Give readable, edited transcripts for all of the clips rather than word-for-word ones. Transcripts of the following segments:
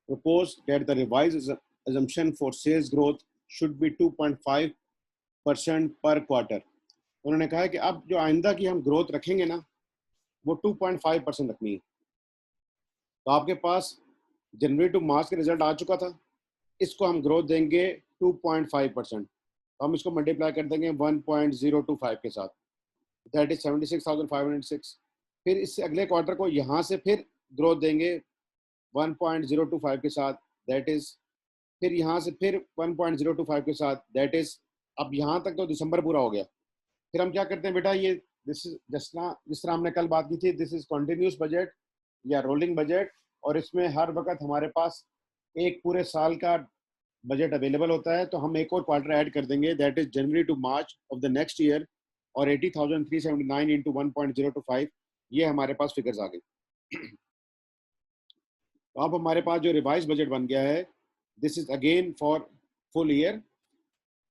proposed that the revised assumption for sales growth should be 2.5% per quarter. उन्होंने कहा है कि अब जो आइंदा की हम ग्रोथ रखेंगे ना वो 2.5% रखनी है। तो आपके पास जनवरी टू मार्च का रिजल्ट आ चुका था, इसको हम ग्रोथ देंगे 2.5%, तो हम इसको मल्टीप्लाई कर देंगे 1.025 के साथ, दैट इज 76,506। फिर इससे अगले क्वार्टर को यहाँ से फिर ग्रोथ देंगे 1.025 के साथ, दैट इज फिर यहाँ से फिर 1.025 के साथ, दैट इज अब यहाँ तक तो दिसंबर पूरा हो गया। फिर हम क्या करते हैं बेटा, ये दिस इज जिस तरह हमने कल बात की थी, दिस इज कॉन्टिन्यूस बजट या रोलिंग बजट, और इसमें हर वक्त हमारे पास एक पूरे साल का बजट अवेलेबल होता है। तो हम एक और क्वार्टर ऐड कर देंगे, that is January to March of the next year, और 80,379 इंटू 1.025, ये हमारे पास फिगर्स आ गई। तो अब हमारे पास जो रिवाइज बजट बन गया है, this is again for full year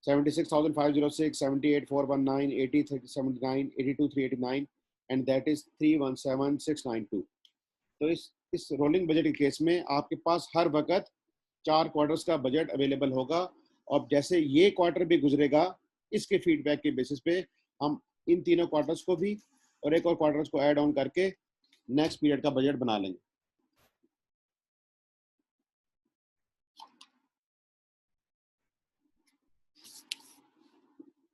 76,506, 78,419, 80,379, 82,389 and that is 317,692। तो इस रोलिंग बजट के केस में आपके पास हर वक्त 4 क्वार्टर्स का बजट अवेलेबल होगा, और जैसे ये क्वार्टर भी गुजरेगा इसके फीडबैक के बेसिस पे हम इन तीनों क्वार्टर्स को भी और एक और क्वार्टर्स को ऐड ऑन करके नेक्स्ट पीरियड का बजट बना लेंगे।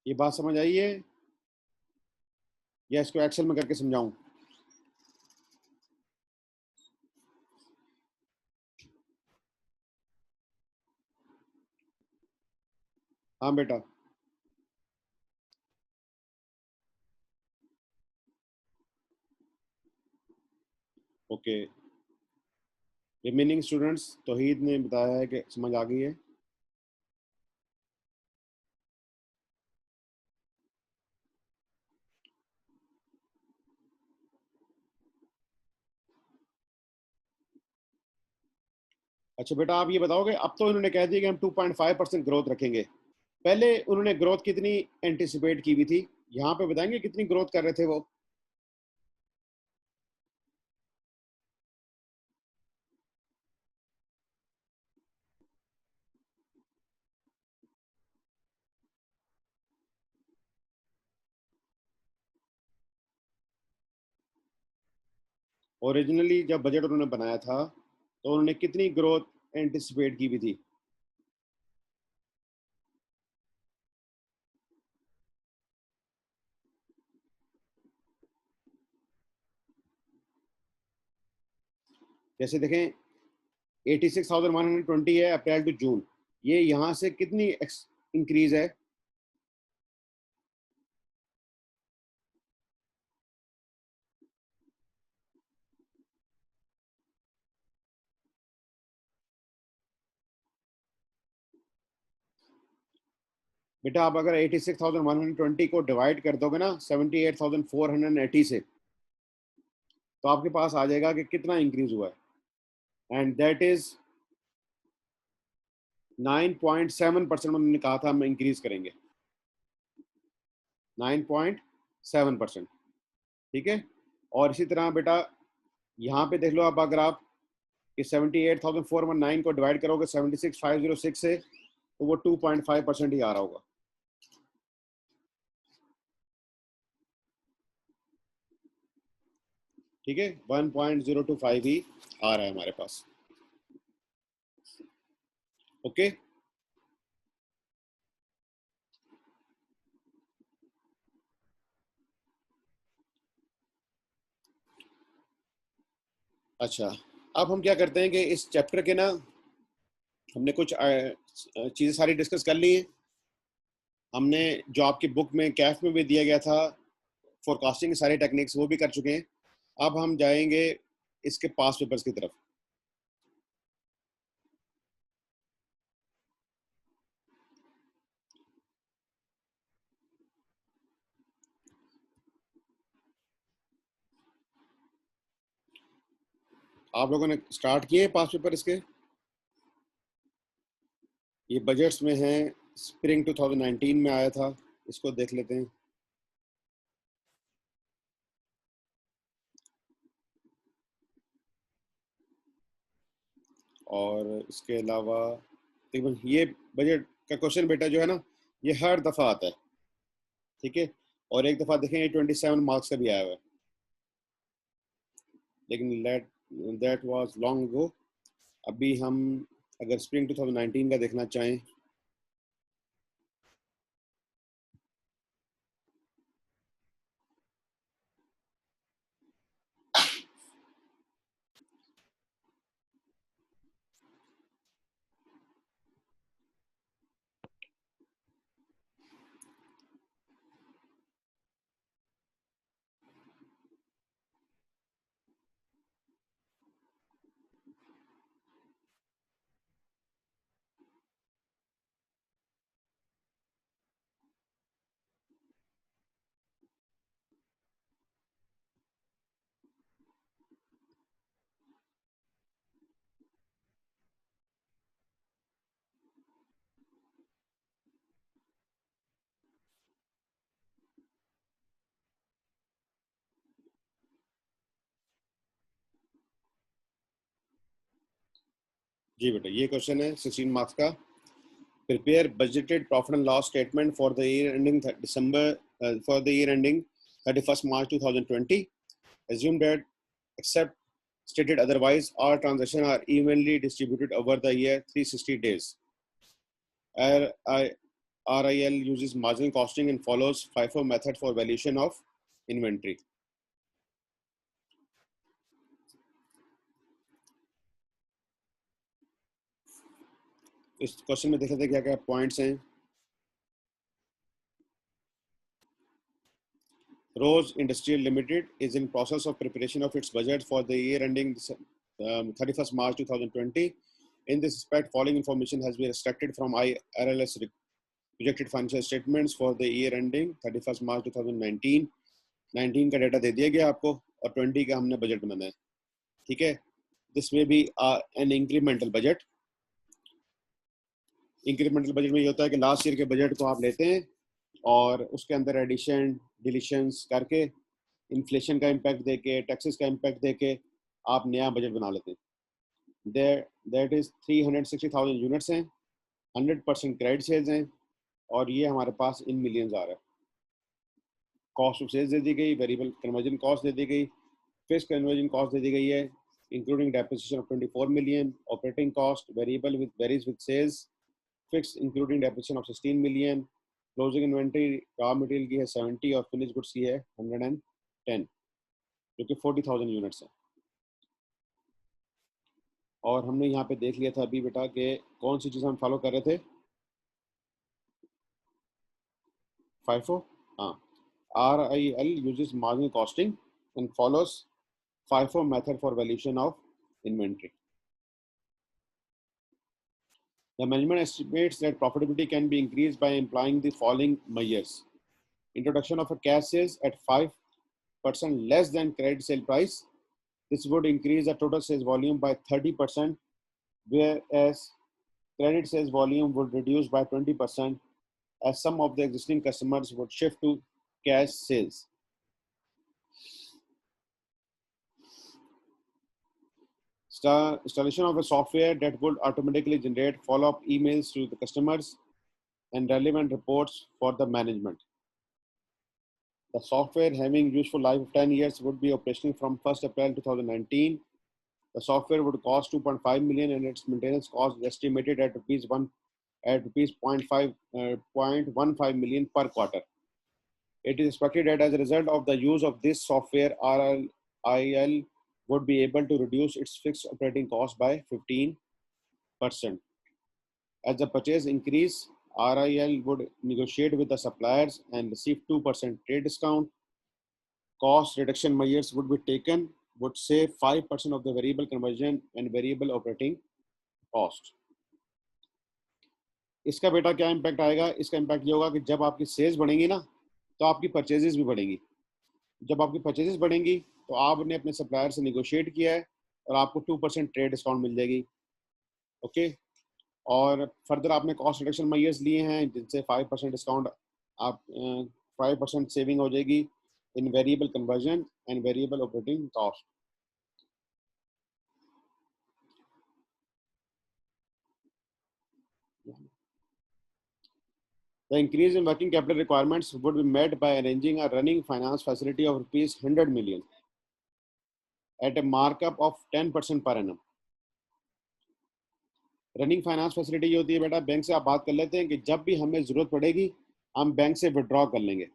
ये बात समझ आई है या इसको एक्सेल में करके समझाऊं? हाँ बेटा, ओके। रिमेनिंग स्टूडेंट्स, तौहीद ने बताया है कि समझ आ गई है। अच्छा बेटा, आप ये बताओगे, अब तो इन्होंने कह दिया कि हम 2.5% ग्रोथ रखेंगे, पहले उन्होंने ग्रोथ कितनी एंटिसिपेट की हुई थी, यहाँ पे बताएंगे कितनी ग्रोथ कर रहे थे वो? ओरिजिनली जब बजट उन्होंने बनाया था तो उन्होंने कितनी ग्रोथ एंटिसिपेट की हुई थी? जैसे देखें 86,120 है अप्रैल टू जून, ये यहाँ से कितनी इंक्रीज है? बेटा आप अगर 86,120 को डिवाइड कर दोगे ना 78,480 से, तो आपके पास आ जाएगा कि कितना इंक्रीज हुआ है, एंड दैट इज 9.7%। उन्होंने कहा था हम इंक्रीज करेंगे 9.7%, ठीक है। और इसी तरह बेटा यहाँ पे देख लो, अब अगर आप कि 78,419 को डिवाइड करोगे 76,506 से, तो वो 2.5% ही आ रहा होगा। ठीक है, 1.025 ही आ रहा है हमारे पास। ओके, अच्छा। अब हम क्या करते हैं कि इस चैप्टर के ना हमने कुछ चीज़ें सारी डिस्कस कर ली हैं। हमने जो आपकी बुक में कैफ में भी दिया गया था फोरकास्टिंग सारे टेक्निक्स वो भी कर चुके हैं। अब हम जाएंगे इसके पास पेपर्स की तरफ। आप लोगों ने स्टार्ट किए पास पेपर इसके? ये बजट्स में है, स्प्रिंग 2019 में आया था, इसको देख लेते हैं। और इसके अलावा तकरीबन ये बजट का क्वेश्चन बेटा जो है ना, ये हर दफ़ा आता है, ठीक है। और एक दफ़ा देखें ये 27 मार्क्स का भी आया हुआ है, लेकिन दैट वाज लॉन्ग अगो। अभी हम अगर स्प्रिंग 2019 का देखना चाहें, जी बेटा ये क्वेश्चन है 16 मार्क्स का। Prepare budgeted profit and loss statement for the year ending for the year ending 31st March 2020. Assume that, except stated otherwise, all transactions are evenly distributed over the year 360 days. RIL uses marginal costing and follows FIFO method for valuation of inventory. इस question में देख लेते हैं क्या क्या points हैं। Rose Industrial Limited is in process of preparation of its budget for the year ending 31st March 2020. In this respect, following information has been extracted from IRLS projected financial statements for the year ending 31st March 2019. 19 का data दे दिया गया आपको और 20 का हमने budget बनाना है, ठीक है। दिस में भी an incremental budget. Incremental budget में ये होता है कि लास्ट ईयर के बजट को आप लेते हैं और उसके अंदर एडिशन डिलीशंस करके इन्फ्लेशन का इम्पैक्ट देके टैक्सेस का इम्पैक्ट देके आप नया बजट बना लेते हैं। दैट इज 360,000 यूनिट्स हैं, 100% क्रेडिट सेल्स हैं और ये हमारे पास इन मिलियंस आ रहा है। कॉस्ट ऑफ सेल्स दे दी गई, वेरिएबल कन्वर्जन कॉस्ट दे दी गई, फिक्स कन्वर्जन कॉस्ट दे दी गई है including depreciation of 24 million, operating cost variable with varies with sales, fix including depreciation of 16 million, closing inventory raw material की है 70 और फिनिश गुड्स की है 110, जो कि 40,000 यूनिट्स है। और हमने यहाँ पे देख लिया था अभी बेटा कि कौन सी चीज़ हम फॉलो कर रहे थे, FIFO। हाँ, RIL uses marginal costing and follows FIFO method for valuation of inventory. The management estimates that profitability can be increased by employing the following measures: introduction of a cash sales at 5% less than credit sale price. This would increase the total sales volume by 30%, whereas credit sales volume would reduce by 20%, as some of the existing customers would shift to cash sales. Installation of a software that would automatically generate follow-up emails to the customers and relevant reports for the management. The software, having useful life of 10 years, would be operational from 1st April 2019. The software would cost 2.5 million and its maintenance cost is estimated at rupees 0.15 million per quarter. It is expected that as a result of the use of this software, RIL would be able to reduce its fixed operating cost by 15%. As the purchase increase, RIL would negotiate with the suppliers and receive 2% trade discount. Cost reduction measures would be taken, would save 5% of the variable conversion and variable operating cost. इसका बेटा क्या impact आएगा? इसका impact ये होगा कि जब आपकी सेल्स बढ़ेंगी ना, तो आपकी परचेजेस भी बढ़ेंगी। जब आपकी परचेजेस बढ़ेंगी तो आपने अपने सप्लायर से नेगोशिएट किया है और आपको 2% ट्रेड डिस्काउंट मिल जाएगी, ओके। और फर्दर आपने कॉस्ट रिडक्शन मेजर्स लिए हैं जिनसे 5% डिस्काउंट, आप 5% सेविंग हो जाएगी in variable conversion and variable operating cost. The increase in working capital requirements would be met by arranging a running finance facility of rupees 100 million at a markup of 10% per annum. Running finance facility ये होती है बेटा, bank से आप बात कर लेते हैं कि जब भी हमें जरूरत पड़ेगी हम बैंक से विड्रॉ कर लेंगे,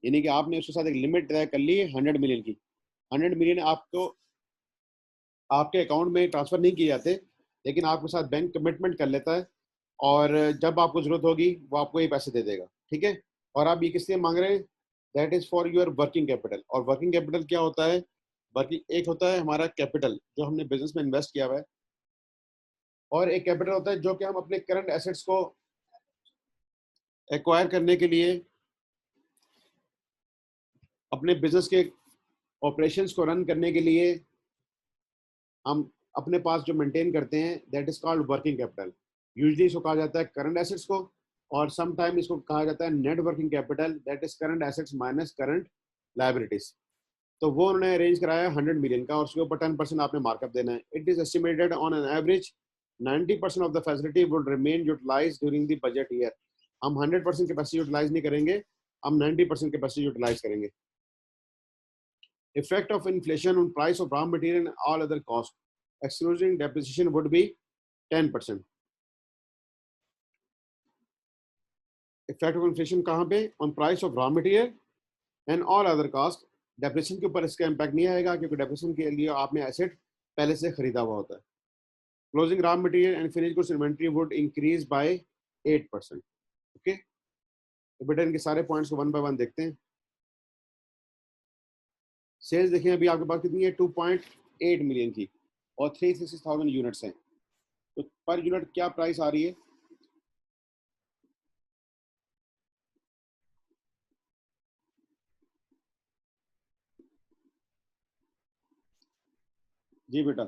यानी कि आपने उसके साथ एक लिमिट तय कर ली है 100 मिलियन की। 100 मिलियन आपको आपके अकाउंट में ट्रांसफर नहीं किए जाते, लेकिन आपके साथ बैंक कमिटमेंट कर लेता है और जब आपको जरूरत होगी वो आपको ये पैसे दे देगा, ठीक है। और आप ये किस लिए मांग रहे हैं? That is for your working capital. और वर्किंग कैपिटल क्या होता है? वर्किंग एक होता है हमारा कैपिटल जो हमने बिजनेस में इन्वेस्ट किया हुआ है, और एक कैपिटल होता है जो कि हम अपने करंट एसेट्स को एक्वायर करने के लिए, अपने बिजनेस के ऑपरेशंस को रन करने के लिए हम अपने पास जो मेंटेन करते हैं, that is called working capital. Usually इसको कहा जाता है करंट एसेट्स को, और सम टाइम इसको कहा जाता है net working capital, that is current assets minus current liabilities. तो वो उन्होंने अरेंज कराया 100 मिलियन का, और उसके ऊपर 10% आपने मार्कअप देना है। It is estimated on an average 90% of the facility would remain utilise during the budget year. हम 100% कैपेसिटी यूटिलाइज नहीं करेंगे, हम 90% कैपेसिटी यूटिलाइज करेंगे। Effect of inflation on price of raw material and all other costs, excluding depreciation, would be 10%. Effect of inflation कहाँ पे? On price of raw material and all other costs. Depreciation के ऊपर इसका impact नहीं आएगा, क्योंकि depreciation के लिए आपने एसेट पहले से खरीदा हुआ होता है। Closing raw material and finish goods inventory would increase by 8%। Okay, तो बेटा इनके सारे पॉइंट्स को वन बाय वन देखते हैं। सेल्स देखिए अभी आपके पास कितनी है? 2.8 मिलियन की, और 360,000 यूनिट्स हैं। तो पर यूनिट क्या प्राइस आ रही है? जी बेटा,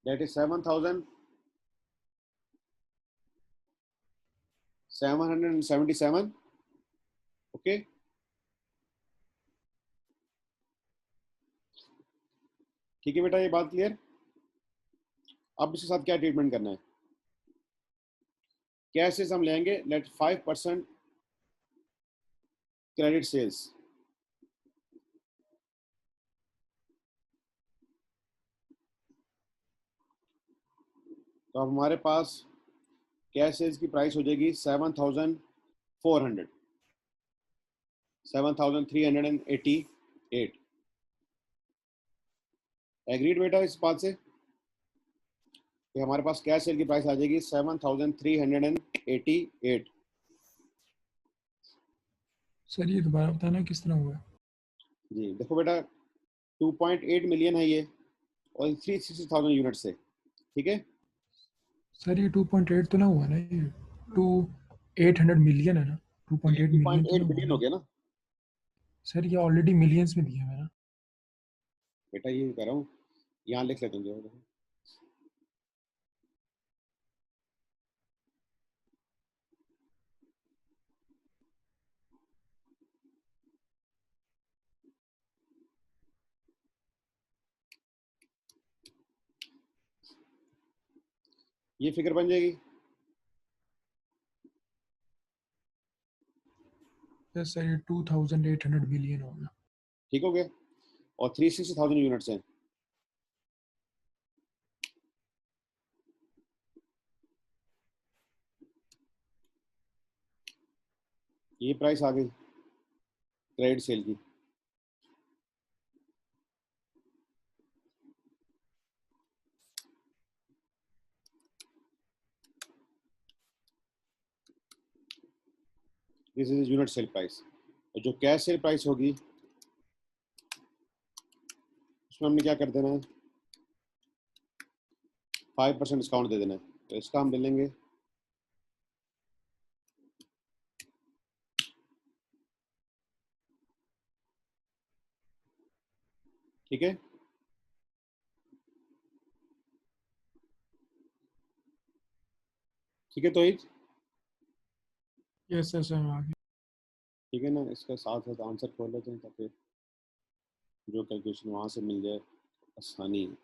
that is 7,777। ओके, ठीक है बेटा, ये बात क्लियर। अब इसके साथ क्या ट्रीटमेंट करना है? कैसे हम लेंगे? Let 5% credit sales. तो अब हमारे पास कैश सेल्स की प्राइस हो जाएगी 7,400, 7,388। एग्रीड बेटा इस बात से कि हमारे पास कैश सेल की प्राइस आ जाएगी 7,388। सर ये दोबारा बताना किस तरह हुआ? जी देखो बेटा, 2.8 मिलियन है ये, और 360,000 यूनिट से, ठीक है। सर ये 2.8 तो ना हुआ ना, ये 800 मिलियन है ना, 2.8 मिलियन तो ना 2.8 हुआ बिलियन ना हो गया ना सर, ये ऑलरेडी मिलियंस में दिया है ना। बेटा, ये कह रहा हूँ, यहाँ लिख लेते हैं जो। ये फिगर बन जाएगी। यस सर, ये 2,800 मिलियन होगा। ठीक हो गया, और 360,000 यूनिट्स हैं। ये प्राइस आ गई क्रेडिट सेल की। This is unit sale price. और जो कैश सेल प्राइस होगी उसमें हमने क्या कर देना है? 5% डिस्काउंट दे देना है। तो इसका हम ले लेंगे ठीक है। ठीक है, तो यस सर, सर आगे। ठीक है ना, इसका साथ साथ आंसर खोल लेते हैं ताकि जो कैलकुलेशन वहाँ से मिल जाए आसानी है।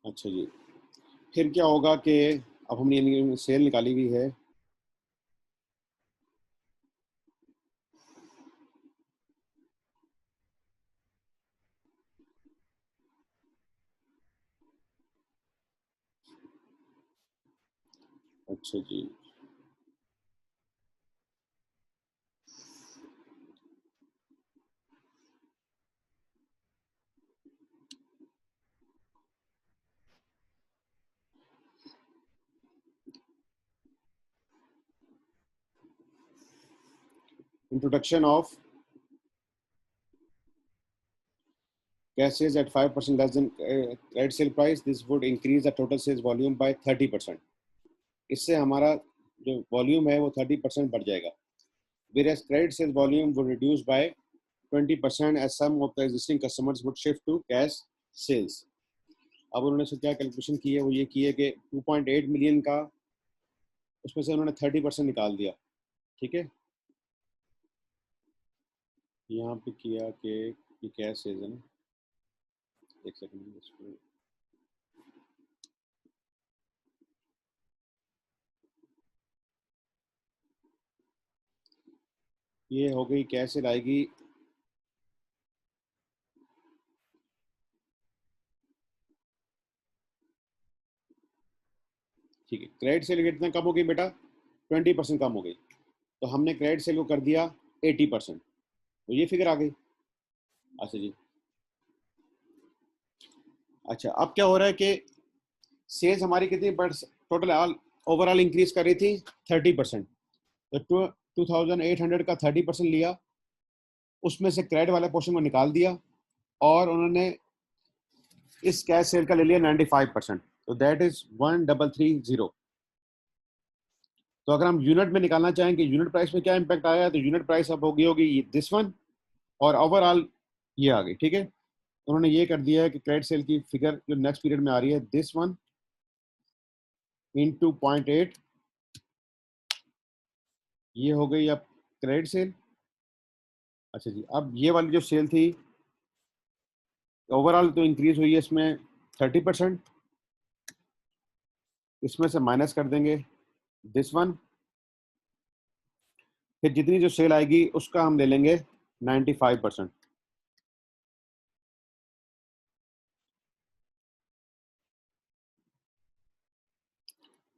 अच्छा जी, फिर क्या होगा कि अब हमने सेल निकाली हुई है, अच्छा जी, introduction of cash sales at 5% less than credit sale price, this would increase the total sales volume by 30%. इससे हमारा जो वॉल्यूम है वो 30% बढ़ जाएगा. Whereas credit sales volume would reduce by 20% as some of the existing customers would shift to cash sales. अब उन्होंने क्या कैलकुलेशन की है, वो ये की है कि 2.8 मिलियन का उसमें से उन्होंने 30% निकाल दिया. ठीक है, यहाँ पे किया कि ये कैश सेल्स है ना, एक सेकंड इसको, ये हो गई कैश सेल आएगी ठीक है. क्रेडिट सेल कितना कम हो गई बेटा, 20% कम हो गई. तो हमने क्रेडिट सेल को कर दिया 80%, तो ये फिगर आ गई. अच्छा जी, अच्छा अब क्या हो रहा है कि सेल्स हमारी कितनी टोटल ओवरऑल इंक्रीज कर रही थी 30%. तो 2800 का 30% लिया, उसमें से क्रेडिट वाले पोर्शन को निकाल दिया और उन्होंने इस कैश सेल का ले लिया 95%. तो दैट इज 1330. तो अगर हम यूनिट में निकालना चाहें कि यूनिट प्राइस में क्या इंपैक्ट आया, तो यूनिट प्राइस अब होगी दिस वन और ओवरऑल ये आ गई. ठीक है, उन्होंने ये कर दिया है कि क्रेडिट सेल की फिगर जो नेक्स्ट पीरियड में आ रही है दिस वन इंटू 0.8, ये हो गई अब क्रेडिट सेल. अच्छा जी, अब ये वाली जो सेल थी ओवरऑल तो इंक्रीज हुई है इसमें 30%, इसमें से माइनस कर देंगे दिस वन, फिर जितनी जो सेल आएगी उसका हम ले लेंगे 95%.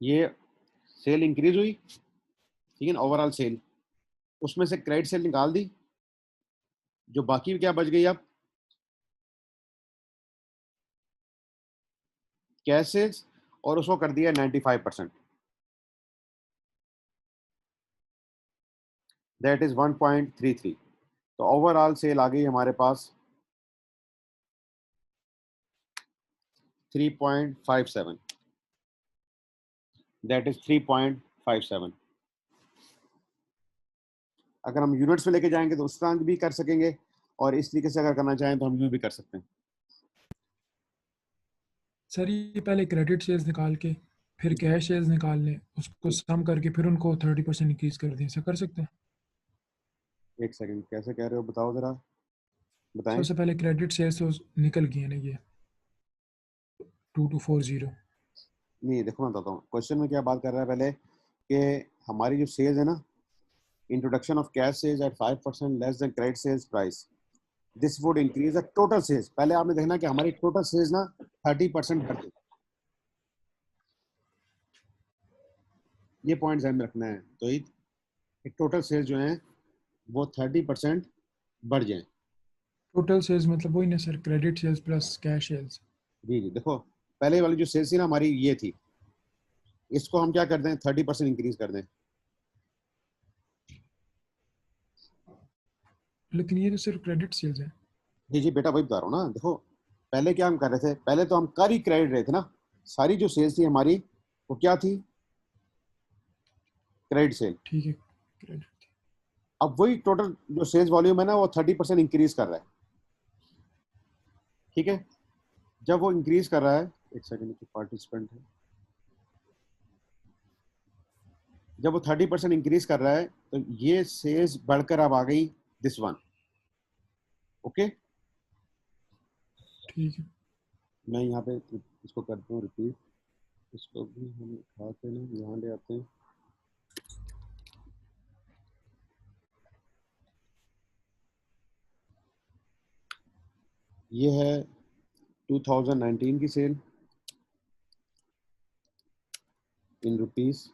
ये सेल इंक्रीज हुई, ठीक है ना, ओवरऑल सेल, उसमें से क्रेडिट सेल निकाल दी, जो बाकी क्या बच गई अब कैश सेल्स, और उसको कर दिया 95%. That is 1.33. तो ओवरऑल सेल आ गई हमारे पास 3.57. That is 3.57. अगर हम यूनिट्स में लेके जाएंगे तो उस तरह भी कर सकेंगे, और इस तरीके से अगर करना चाहें तो हम यूं भी कर सकते हैं. सर ये पहले क्रेडिट सेल्स निकाल के फिर कैश सेल्स निकाल लें, उसको सम करके फिर उनको 30% इंक्रीज कर दें, ऐसा कर सकते हैं? एक सेकंड, कैसे कह रहे हो बताओ जरा, बताएं. सबसे पहले क्रेडिट सेल्स तो निकल गई है ना, ये 2240। नहीं देखो, मैं बताता हूँ क्वेश्चन में क्या बात कर रहा है पहले, कि हमारी जो सेल्स है ना, introduction of cash sales at 5% less than credit sales price, this would increase the total sales. पहले आपने देखना कि हमारी टोटल सेल्स ना 30% बढ़ गई. ये पॉइंट ध्यान में रखना है. तो ये टोटल सेल्स जो हैं वो 30% बढ़ जाएं. टोटल सेल्स मतलब वही ना sir, credit sales plus cash sales. जी जी, देखो पहले वाली जो सेल्स थी ना हमारी ये थी, इसको हम क्या कर दें 30% इंक्रीज कर दें. लेकिन ये तो सिर्फ क्रेडिट सेल्स है। जी जी बेटा, वही बता रहा हूँ ना. देखो पहले क्या हम कर रहे थे, पहले तो हम कर ही क्रेडिट रहे थे ना, सारी जो सेल्स थी हमारी वो क्या थी, क्रेडिट सेल. ठीक है, क्रेडिट। अब वही टोटल जो सेल्स वॉल्यूम है ना वो 30% इंक्रीज कर रहा है. ठीक है, जब वो इंक्रीज कर रहा है, एक सेकंड पार्टिसिपेंट है, जब वो 30% इंक्रीज कर रहा है तो ये सेल्स बढ़कर अब आ गई दिस वन. ओके, ठीक है। मैं यहाँ पे इसको करता हूँ रिपीट, इसको भी हम उठा के ना यहाँ ले आते हैं। ये है 2019 की सेल इन रुपीस,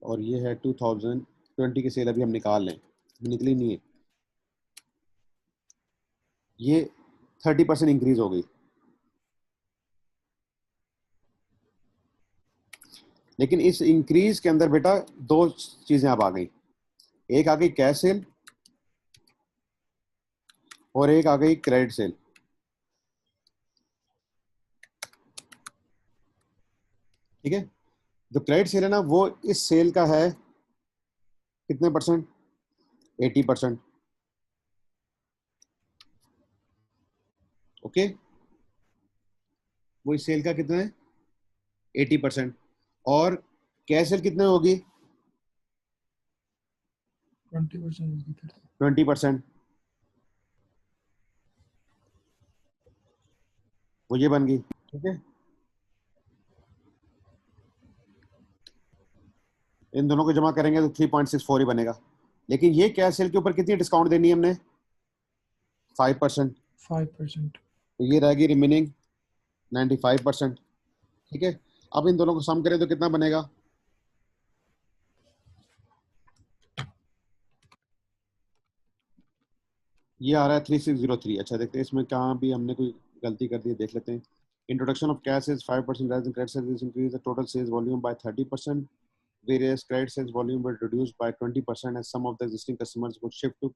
और ये है 2020 की सेल। अभी हम निकाल लें, निकली नहीं है। ये 30% इंक्रीज हो गई। लेकिन इस इंक्रीज के अंदर बेटा दो चीजें अब आ गई। एक आ गई कैश सेल और एक आ गई क्रेडिट सेल। ठीक है, जो क्रेडिट सेल है ना वो इस सेल का है कितने परसेंट? 80%। ओके, वो इस सेल का कितना है? 80%। और कैश सेल कितने होगी? 20%। 20%। वो ये बन गई। ठीक है, इन दोनों को जमा करेंगे तो 3.64 ही बनेगा। लेकिन ये कैश सेल के ऊपर कितनी डिस्काउंट देनी है हमने? 5%। 5%। तो ये रहेगी रिमेनिंग 95%। ठीक है, अब इन दोनों को सम करें तो कितना बनेगा? ये आ रहा है 3603। अच्छा देखते हैं इसमें कहाँ भी हमने कोई गलती कर दी है, देख लेते हैं। Introduction of cash is 5% rather than credit sales increase the total sales volume by 30%, whereas credit sales volume will reduce by 20% as some of the existing customers would shift to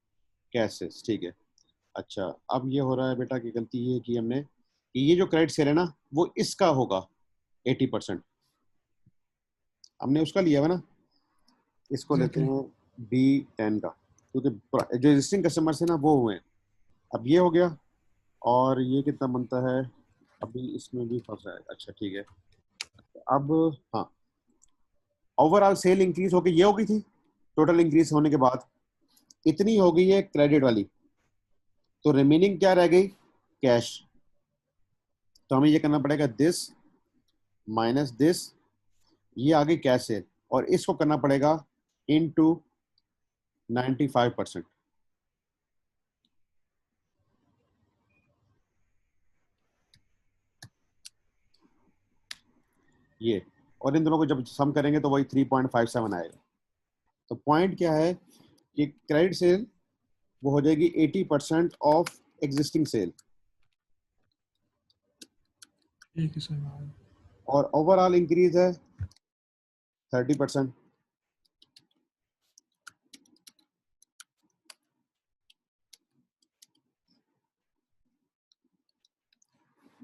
cash sales। ठीक है, अच्छा अब ये हो रहा है बेटा कि गलती ये की हमने कि ये जो क्रेडिट सेल है ना वो इसका होगा 80%। हमने उसका लिया हुआ ना, इसको लेते एग्जैक्टली। हैं B10 का, क्योंकि जो एग्जिस्टिंग कस्टमर्स है ना वो हुए हैं। अब ये हो गया, और ये कितना बनता है? अभी इसमें भी फंसा है। अच्छा ठीक है, अब हाँ, ओवरऑल सेल इंक्रीज होके ये हो गई थी। टोटल इंक्रीज होने के बाद इतनी हो गई है क्रेडिट वाली, तो रिमेनिंग क्या रह गई? कैश। तो हमें ये करना पड़ेगा दिस माइनस दिस, ये आ गई कैश सेल, और इसको करना पड़ेगा इनटू 95%। ये, और इन दोनों को जब सम करेंगे तो वही 3.57 आएगा। तो पॉइंट क्या है कि क्रेडिट सेल वो हो जाएगी 80% ऑफ एग्जिस्टिंग सेल, ठीक है सर। और ओवरऑल इंक्रीज है 30%।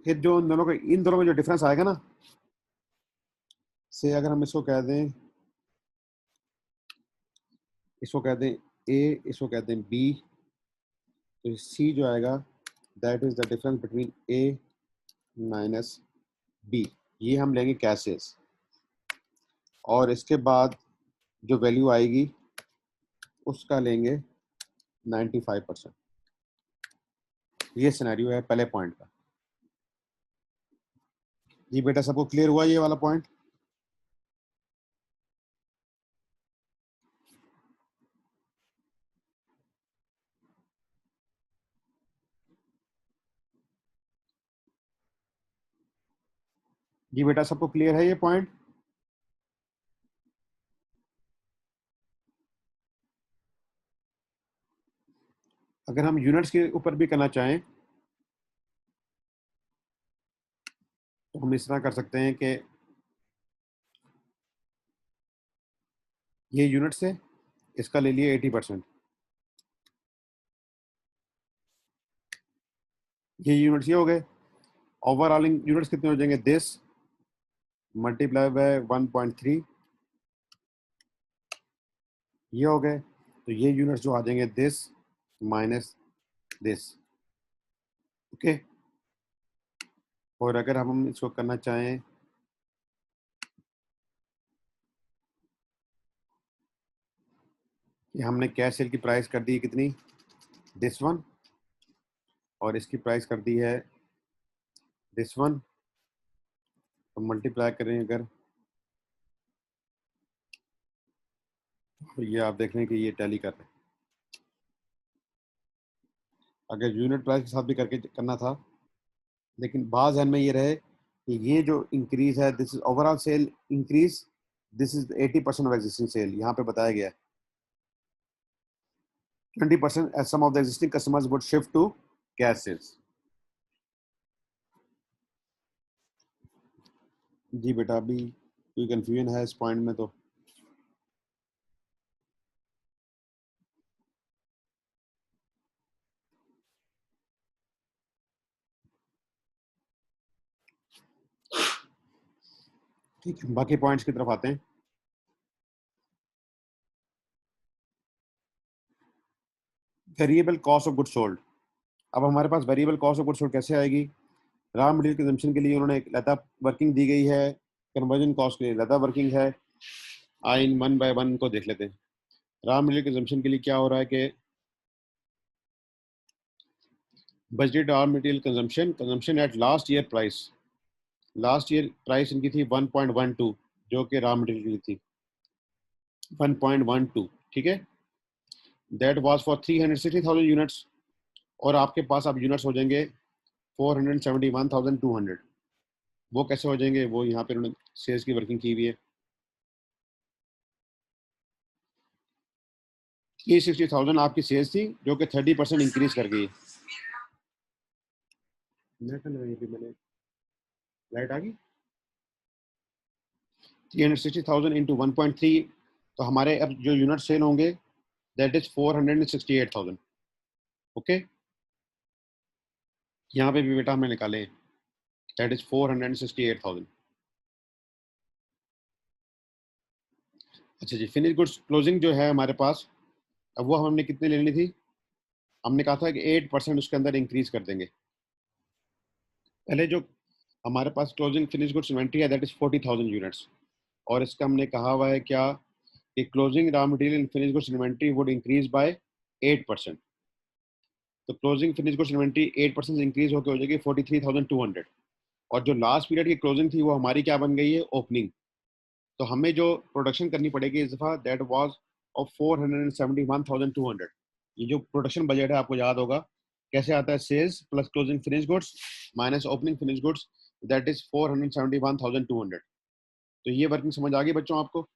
फिर जो इन दोनों में जो डिफरेंस आएगा ना, से अगर हम इसको कह दें, इसको कह दें ए, इसको कह दें बी, तो सी जो आएगा that is the difference between A minus B. ये हम लेंगे कैशेस, और इसके बाद जो वैल्यू आएगी उसका लेंगे 95%। ये सिनेरियो है पहले पॉइंट का। जी बेटा, सबको क्लियर हुआ ये वाला पॉइंट? जी बेटा, सबको क्लियर है ये पॉइंट? अगर हम यूनिट्स के ऊपर भी करना चाहें तो हम इस तरह कर सकते हैं कि ये यूनिट्स है, इसका ले लिए 80%। ये यूनिट्स ये हो गए। ओवरऑल यूनिट्स कितने हो जाएंगे? दिस मल्टीप्लाई बाय 1.3, ये हो गए। तो ये यूनिट्स जो आ जाएंगे दिस माइनस दिस। ओके, और अगर हम इसको करना चाहें कि हमने कैश सेल की प्राइस कर दी कितनी? दिस वन, और इसकी प्राइस कर दी है दिस वन हम मल्टीप्लाई करें अगर, तो ये आप देख रहे हैं कि ये टैली कर रहे हैं। अगर यूनिट प्राइस के साथ भी करके करना था, लेकिन बात ध्यान में ये रहे कि ये जो इंक्रीज है, this is overall sale increase, this is 80% of existing sale, यहाँ पे बताया गया है 20% as some of the existing customers would shift to cash sales। जी बेटा, अभी कोई कंफ्यूजन है इस पॉइंट में तो? ठीक है, बाकी पॉइंट्स की तरफ आते हैं। Variable cost of good sold. अब हमारे पास variable cost of good sold कैसे आएगी? रॉ मटेरियल कंजम्पशन के लिए उन्होंने एक लता वर्किंग दी गई है, कन्वर्जन कॉस्ट के लिए लता वर्किंग है। इन 1 बाय 1 को देख लेते हैं। रॉ मटेरियल कंजम्पशन के लिए क्या हो रहा है कि budgeted raw material consumption at last year price, last year price इनकी थी 1.12, जो कि रॉ मटेरियल की थी 1.12, ठीक है। दैट वाज फॉर 360,000 यूनिट्स, और आपके पास अब यूनिट्स हो जाएंगे 471,200। वो कैसे हो जाएंगे? वो यहाँ पे उन्होंने सेल्स की वर्किंग की हुई है। 360,000 आपकी सेल्स थी, जो कि 30% इंक्रीज कर गई। मैंने लाइट आ गई। 360,000 इंटू 1.3, तो हमारे अब जो यूनिट सेल होंगे दैट इज 468,000। ओके, यहाँ पे भी बेटा हमने निकाले हैं, दैट इज 468,000। अच्छा जी, फिनिश गुड्स क्लोजिंग जो है हमारे पास, अब वो हमने कितने लेनी थी? हमने कहा था कि 8% उसके अंदर इंक्रीज कर देंगे। पहले जो हमारे पास क्लोजिंग फिनिश गुड्स इन्वेंट्री है दैट इज 40,000 यूनिट्स, और इसका हमने कहा हुआ है क्या कि closing raw material in finish goods inventory would increase by 8%। तो closing finish goods inventory 8% increase होकर हो जाएगी 43,200, और जो लास्ट पीरियड की क्लोजिंग थी वो हमारी क्या बन गई है? ओपनिंग। तो हमें जो प्रोडक्शन करनी पड़ेगी इस दफ़ा दैट वाज ऑफ 471,200। ये जो प्रोडक्शन बजट है आपको याद होगा कैसे आता है? Sales plus closing finish goods minus opening finish goods, that is 471,200। तो ये वर्किंग समझ आ गई बच्चों आपको?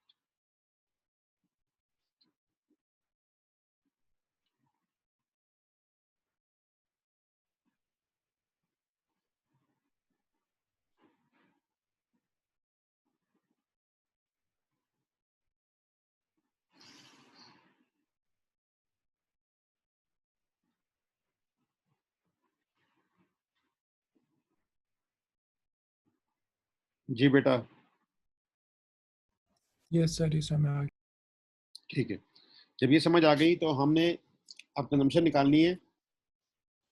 जी बेटा, यस सर, ये समझ आ गया। ठीक है। जब ये समझ आ गई तो हमने अब कंजम्पशन निकालनी है।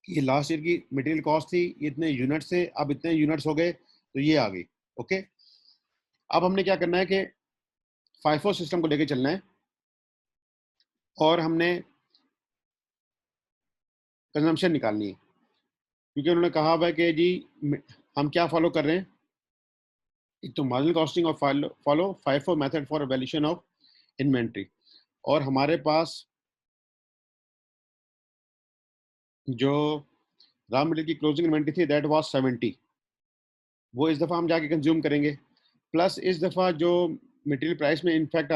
ये लास्ट ईयर की मटेरियल कॉस्ट थी, ये इतने यूनिट्स थे, अब इतने यूनिट्स हो गए, तो ये आ गई। ओके, अब हमने क्या करना है कि फाइफो सिस्टम को लेके चलना है, और हमने कंजम्पशन निकालनी है, क्योंकि उन्होंने कहा हुआ है कि जी हम क्या फॉलो कर रहे हैं? एक तो मार्जिनल कॉस्टिंग और follow FIFO method for valuation of inventory. और हमारे पास जो रॉ मटेरियल की क्लोजिंग इन्वेंट्री थी दैट वाज 70, वो इस दफ़ा हम जाके कंज्यूम करेंगे। प्लस इस दफ़ा जो मटेरियल प्राइस में इम्पैक्ट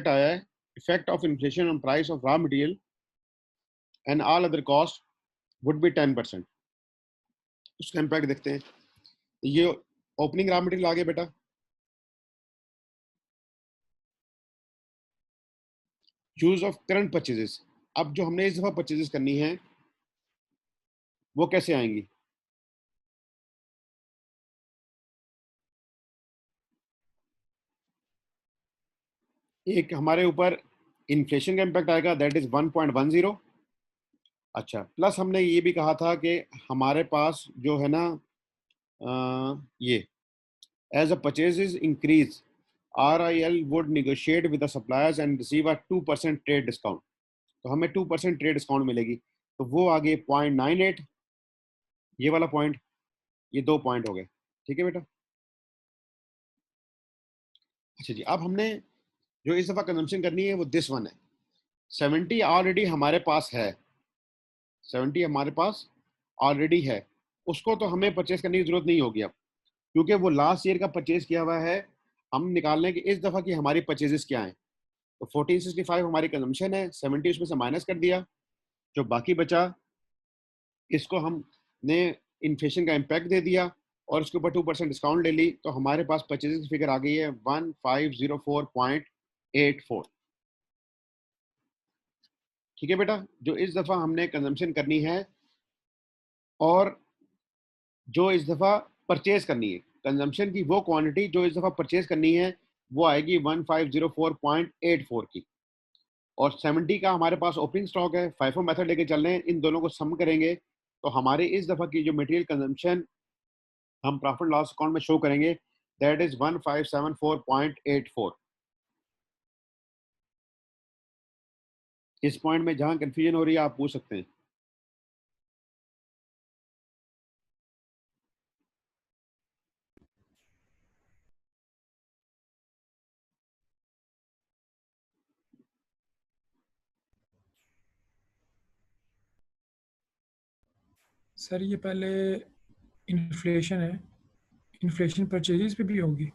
आया है, effect of inflation on price of raw material and all other cost would be 10%। उसका इम्पैक्ट देखते हैं। ये ओपनिंग रॉ मटेरियल आ गया बेटा। यूज ऑफ करंट परचेजेस, अब जो हमने इस दफ़ा परचेजेस करनी है वो कैसे आएंगी? एक हमारे ऊपर इन्फ्लेशन का इम्पैक्ट आएगा दैट इज 1.10। अच्छा, प्लस हमने ये भी कहा था कि हमारे पास जो है ना ये as a purchases increase RIL would negotiate with the suppliers and receive a 2% trade discount. तो हमें 2% ट्रेड डिस्काउंट मिलेगी, तो वो आगे 0.98, ये वाला पॉइंट। ये 2 पॉइंट हो गए, ठीक है बेटा। अच्छा जी, अब हमने जो इस दफा कंजम्पशन करनी है वो दिस वन है। 70 ऑलरेडी हमारे पास है, 70 हमारे पास ऑलरेडी है, उसको तो हमें परचेज करने की जरूरत नहीं होगी अब, क्योंकि वो लास्ट ईयर का परचेज किया हुआ है। हम निकाल लें कि इस दफा की हमारी परचेजेस क्या हैं। तो 1465 हमारी कंजम्पशन है, 70 उसमें से माइनस कर दिया, जो बाकी बचा इसको हमने इन्फ्लेशन का इम्पैक्ट दे दिया और उसके ऊपर 2% डिस्काउंट ले ली, तो हमारे पास परचेजेस की फिगर आ गई है 1504.84। ठीक है बेटा, जो इस दफा हमने कंजम्पशन करनी है और जो इस दफा परचेज करनी है, कंजम्पशन की वो क्वांटिटी जो इस दफा परचेज करनी है वो आएगी 1504.84 की, और 70 का हमारे पास ओपनिंग स्टॉक है। फाइफो मेथड लेके चल रहे हैं, इन दोनों को सम करेंगे तो हमारी इस दफा की जो मटेरियल कंजम्पशन हम प्रॉफिट लॉस अकाउंट में शो करेंगे, दैट इज 1574.84। इस पॉइंट में जहां कंफ्यूजन हो रही है आप पूछ सकते हैं। सर ये पहले इन्फ्लेशन है, इन्फ्लेशन परचेजेस पे भी होगी?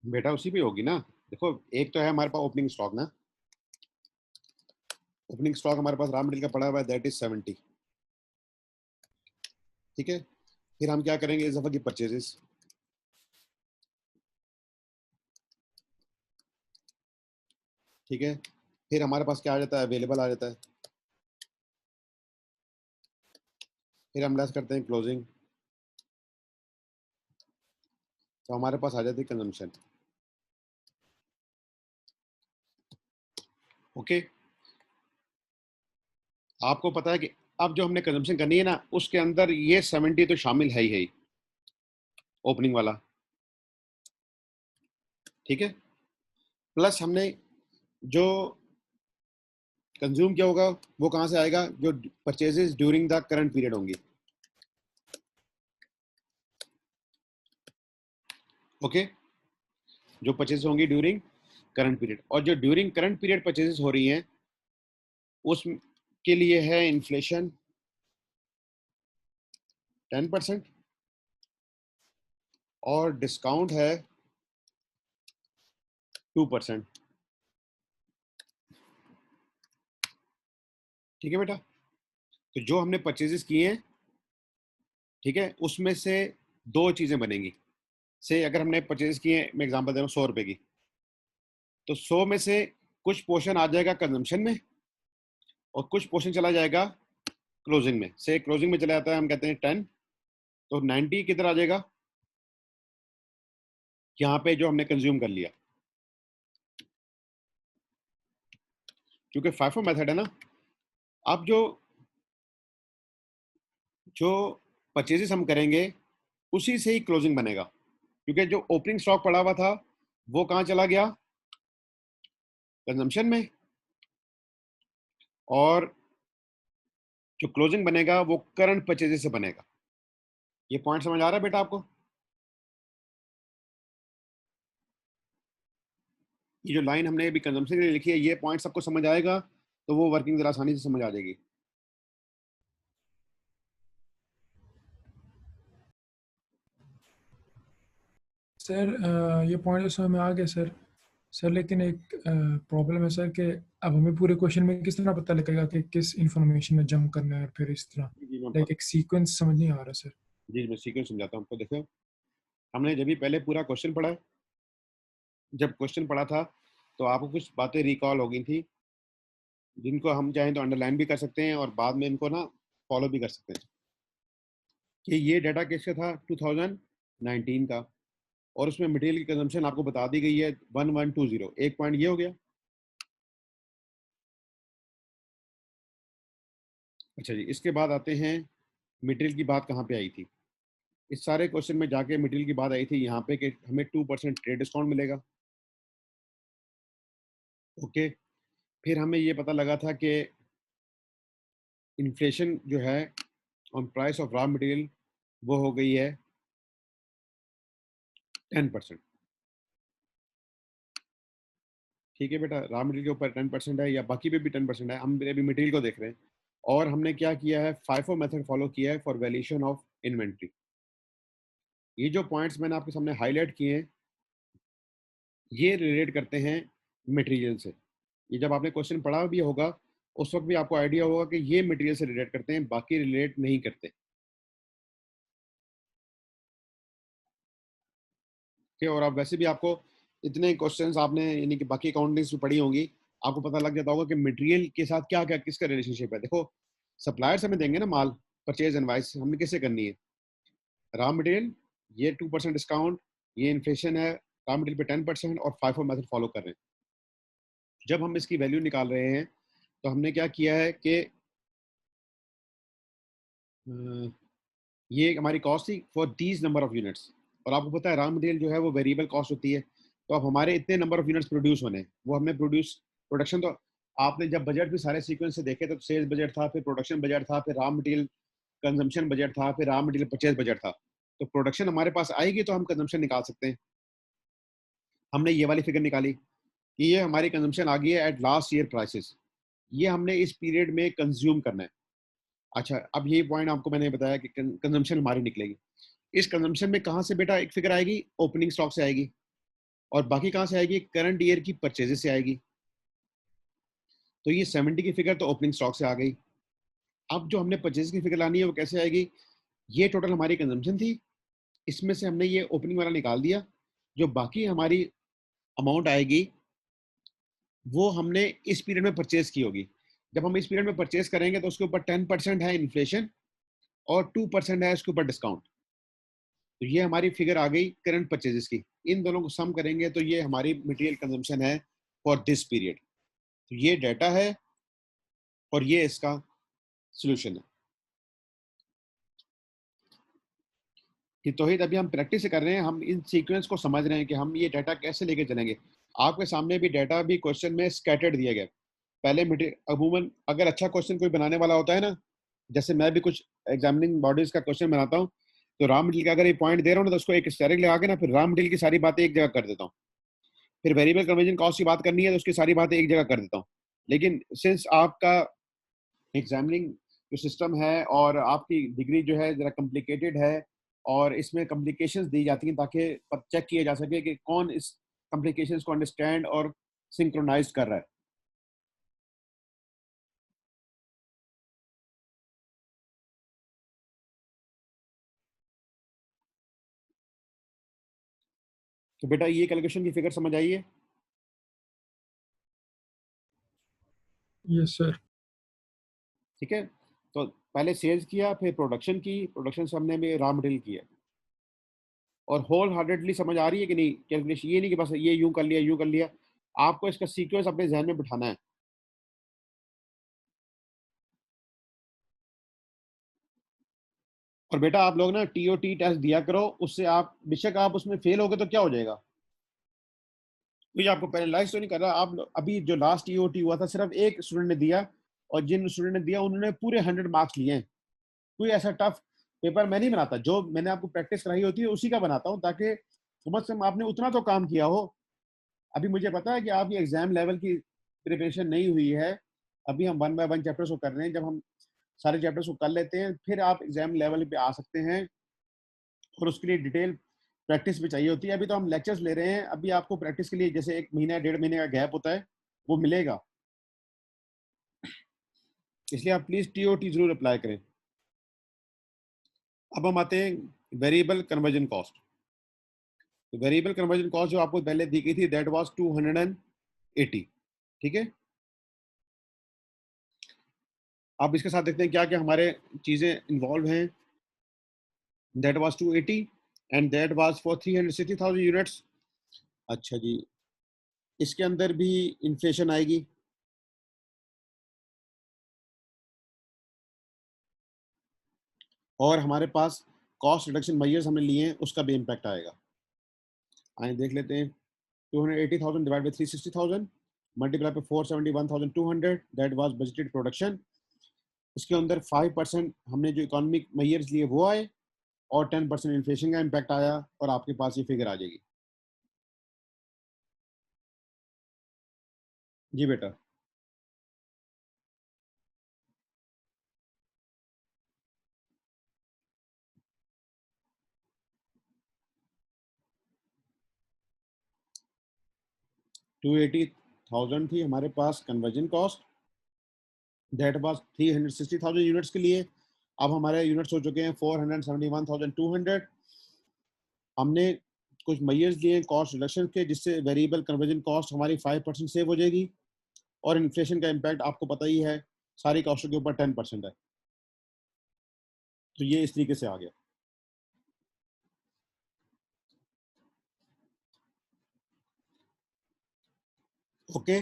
बेटा उसी पे होगी ना। देखो, एक तो है हमारे पास ओपनिंग स्टॉक ना, ओपनिंग स्टॉक हमारे पास रॉ मटेरियल का पड़ा हुआ है, दैट इज 70। ठीक है, फिर हम क्या करेंगे इस दफा की परचेजेस। ठीक है, फिर हमारे पास क्या आ जाता है, अवेलेबल आ जाता है, फिर हम लेस करते हैं क्लोजिंग, तो हमारे पास आ जाती है कंजम्पशन। ओके, आपको पता है कि अब जो हमने कंजम्पशन करनी है ना, उसके अंदर ये 70 तो शामिल है ही, ओपनिंग वाला। ठीक है, प्लस हमने जो कंज्यूम किया होगा वो कहां से आएगा, जो purchases during the current period होंगी। ओके, जो परचेज होंगी ड्यूरिंग करंट पीरियड, और जो ड्यूरिंग करंट पीरियड परचेजेस हो रही हैं उसके लिए है इन्फ्लेशन 10% और डिस्काउंट है 2%। ठीक है बेटा, तो जो हमने परचेजेस किए हैं, ठीक है, उसमें से दो चीजें बनेंगी। से अगर हमने परचेज किए हैं, मैं एग्जांपल दे रहा हूँ 100 रुपए की, तो 100 में से कुछ पोर्शन आ जाएगा कंजम्पशन में और कुछ पोर्शन चला जाएगा क्लोजिंग में। से क्लोजिंग में चला जाता है, हम कहते हैं 10, तो 90 किधर आ जाएगा, यहाँ पे जो हमने कंज्यूम कर लिया। क्योंकि फाइफो मेथड है ना, अब जो जो परचेजेस हम करेंगे उसी से ही क्लोजिंग बनेगा, क्योंकि जो ओपनिंग स्टॉक पड़ा हुआ था वो कहाँ चला गया, कंजम्पशन में, और जो क्लोजिंग बनेगा वो करंट परचेजेस से बनेगा। ये पॉइंट समझ आ रहा है बेटा आपको? ये जो लाइन हमने अभी कंजम्पशन के लिए लिखी है, ये पॉइंट सबको समझ आएगा तो वो वर्किंग जरा आसानी से समझ आ जाएगी। सर ये पॉइंट तो समझ में आ गया सर। सर लेकिन एक प्रॉब्लम है सर कि अब हमें पूरे क्वेश्चन में किस तरह पता लगेगा कि किस इंफॉर्मेशन में जंप करना है, और फिर इस तरह जी लाइक एक सीक्वेंस समझ नहीं आ रहा सर। जी, मैं सीक्वेंस समझाता हूँ आपको। देखो, हमने जब भी पहले पूरा क्वेश्चन पढ़ा, जब क्वेश्चन पढ़ा था तो आपको कुछ बातें रिकॉल हो गई थी, जिनको हम चाहें तो अंडरलाइन भी कर सकते हैं और बाद में इनको ना फॉलो भी कर सकते हैं। कि ये डाटा किसका था, 2019 का, और उसमें मटेरियल की कंजम्पशन आपको बता दी गई है 1120। एक पॉइंट ये हो गया। अच्छा जी, इसके बाद आते हैं मटेरियल की बात कहाँ पे आई थी। इस सारे क्वेश्चन में जाके मटेरियल की बात आई थी यहाँ पे कि हमें 2% ट्रेड डिस्काउंट मिलेगा। ओके, फिर हमें ये पता लगा था कि इन्फ्लेशन जो है on price of raw material वो हो गई है 10%। ठीक है बेटा, रॉ मटेरियल के ऊपर 10% है या बाकी पे भी 10% है, हम अभी मटेरियल को देख रहे हैं। और हमने क्या किया है, FIFO मेथड फॉलो किया है फॉर वैल्यूएशन ऑफ इन्वेंट्री। ये जो पॉइंट्स मैंने आपके सामने हाईलाइट किए हैं, ये रिलेट करते हैं मटेरियल से। ये जब आपने क्वेश्चन पढ़ा भी होगा उस वक्त भी आपको आइडिया होगा कि ये मटेरियल से रिलेट करते हैं, बाकी रिलेट नहीं करते। ठीक है, और आप वैसे भी आपको इतने क्वेश्चंस आपने यानी कि बाकी अकाउंटिंग्स भी पढ़ी होंगी, आपको पता लग जाता होगा कि मटेरियल के साथ क्या क्या किसका रिलेशनशिप है। देखो, सप्लायर्स हमें देंगे ना माल, परचेज इनवॉइस हमने किससे करनी है, रॉ मटेरियल, ये 2% डिस्काउंट, ये इन्फ्लेशन है, रॉ मटेरियल पे 10% और FIFO मेथड फॉलो कर रहे हैं। जब हम इसकी वैल्यू निकाल रहे हैं तो हमने क्या किया है कि ये हमारी कॉस्ट थी for these number of units. और आपको पता है रॉ मटेरियल जो है वो वेरिएबल कॉस्ट होती है। तो अब हमारे इतने नंबर ऑफ यूनिट्स प्रोड्यूस होने हैं, वो हमने प्रोडक्शन तो आपने जब बजट भी सारे सीक्वेंस से देखे तो सेल्स बजट था, फिर प्रोडक्शन बजट था, फिर रॉ मटेरियल कंजम्पशन बजट था, फिर रॉ मटेरियल परचेज बजट था। तो प्रोडक्शन हमारे पास आएगी तो हम कंजम्पशन निकाल सकते हैं। हमने ये वाली फिगर निकाली कि ये हमारी कंजम्पशन आ गई है एट लास्ट ईयर प्राइसेस, ये हमने इस पीरियड में कंज्यूम करना है। अच्छा, अब ये पॉइंट आपको मैंने बताया कि कंजम्पशन हमारी निकलेगी। इस कंजम्पशन में कहाँ से बेटा एक फिगर आएगी, ओपनिंग स्टॉक से आएगी, और बाकी कहाँ से आएगी, करंट ईयर की परचेजेस से आएगी। तो ये 70 की फिगर तो ओपनिंग स्टॉक से आ गई। अब जो हमने परचेज की फिगर लानी है वो कैसे आएगी, ये टोटल हमारी कंजम्पशन थी, इसमें से हमने ये ओपनिंग वाला निकाल दिया, जो बाकी हमारी अमाउंट आएगी वो हमने इस पीरियड में परचेज की होगी। जब हम इस पीरियड में परचेज करेंगे तो उसके ऊपर 10% है इन्फ्लेशन और 2% है उसके ऊपर डिस्काउंट। तो ये हमारी फिगर आ गई करंट परचेजेस की। इन दोनों को सम करेंगे तो ये हमारी मटेरियल कंजम्पशन है फॉर दिस पीरियड। तो ये डाटा है और ये इसका सॉल्यूशन है। कि तौहीद अभी हम प्रैक्टिस कर रहे हैं, हम इन सीक्वेंस को समझ रहे हैं कि हम ये डाटा कैसे लेके चलेंगे। आपके सामने भी डाटा भी क्वेश्चन में स्कैटर्ड दिया गया। पहले अमूमन अगर अच्छा क्वेश्चन कोई बनाने वाला होता है ना, जैसे मैं भी कुछ एग्जामिनिंग बॉडीज का क्वेश्चन बनाता हूँ, तो रॉ मटेरियल का अगर ये पॉइंट दे रहा हूँ ना तो उसको एक स्टेरिक लगा के ना फिर रॉ मटेरियल की सारी बातें एक जगह कर देता हूँ। फिर वेरिएबल कन्वर्जन कॉस्ट की बात करनी है तो उसकी सारी बातें एक जगह कर देता हूँ। लेकिन सिंस आपका एग्जामिनिंग जो सिस्टम है और आपकी डिग्री जो है ज़रा कॉम्प्लिकेटेड है और इसमें कॉम्प्लिकेशंस दी जाती हैं ताकि चेक किया जा सके कि कौन इस कॉम्प्लिकेशंस को अंडरस्टैंड और सिंक्रोनाइज कर रहा है। तो बेटा ये कैलकुलेशन की फिगर समझ आई है? Yes sir. ठीक है, तो पहले सेल्स किया, फिर प्रोडक्शन की, प्रोडक्शन से हमने भी रॉ मटेरियल किया। और होल हार्टेडली समझ आ रही है कि नहीं कैलकुलेशन? ये नहीं कि बस ये यूं कर लिया यूं कर लिया, आपको इसका सीक्वेंस अपने जहन में बिठाना है। और बेटा आप लोग ना TOT टेस्ट दिया करो, उससे आप बेशक आप उसमें फेल हो गए तो क्या हो जाएगा, कोई आपको पेनलाइज तो नहीं कर रहा। आप अभी जो लास्ट TOT हुआ था सिर्फ एक स्टूडेंट ने दिया, और जिन स्टूडेंट ने दिया उन्होंने पूरे 100 मार्क्स लिए हैं। कोई ऐसा टफ पेपर मैं नहीं बनाता, जो मैंने आपको प्रैक्टिस कराई होती है उसी का बनाता हूँ, ताकि कम से कम आपने उतना तो काम किया हो। अभी मुझे पता है कि आपकी एग्जाम लेवल की प्रिपरेशन नहीं हुई है, अभी हम 1 बाय 1 चैप्टर्स को कर रहे हैं। जब हम सारे चैप्टर्स को कर लेते हैं फिर आप एग्जाम लेवल पे आ सकते हैं, और उसके लिए डिटेल प्रैक्टिस भी चाहिए होती है। अभी तो हम लेक्चर्स ले रहे हैं, अभी आपको प्रैक्टिस के लिए जैसे 1 महीना 1.5 महीने का गैप होता है वो मिलेगा, इसलिए आप प्लीज TOT जरूर अप्लाई करें। अब हम आते हैं वेरिएबल कन्वर्जन कॉस्ट। तो वेरिएबल कन्वर्जन कॉस्ट जो आपको पहले दी गई थी दैट वाज 280। ठीक है, अब इसके साथ देखते हैं क्या क्या हमारे चीजें इन्वॉल्व हैं। That was 280 and that was for 360,000 units. अच्छा जी, इसके अंदर भी इन्फ्लेशन आएगी, और हमारे पास कॉस्ट रिडक्शन मेजर्स हमने लिए हैं उसका भी इम्पैक्ट आएगा। आइए देख लेते हैं। 280,000 डिवाइड बाई 360,000 मल्टीप्लाई पे 471,200 दैट वाज बजटेड प्रोडक्शन। इसके अंदर 5% हमने जो इकोनॉमिक मेजर्स लिए वो आए, और 10% इन्फ्लेशन का इम्पैक्ट आया और आपके पास ये फिगर आ जाएगी। जी बेटा। $280,000 थी हमारे पास conversion cost, that was 360,000 units के लिए। अब हमारे यूनिट्स हो चुके हैं 471,200। हमने कुछ मेजर्स लिए कॉस्ट रिडक्शन के, जिससे वेरिएबल कन्वर्जन कॉस्ट हमारी 5% सेव हो जाएगी, और इन्फ्लेशन का इम्पैक्ट आपको पता ही है, सारी कॉस्टों के ऊपर 10% है। तो ये इस तरीके से आ गया। ओके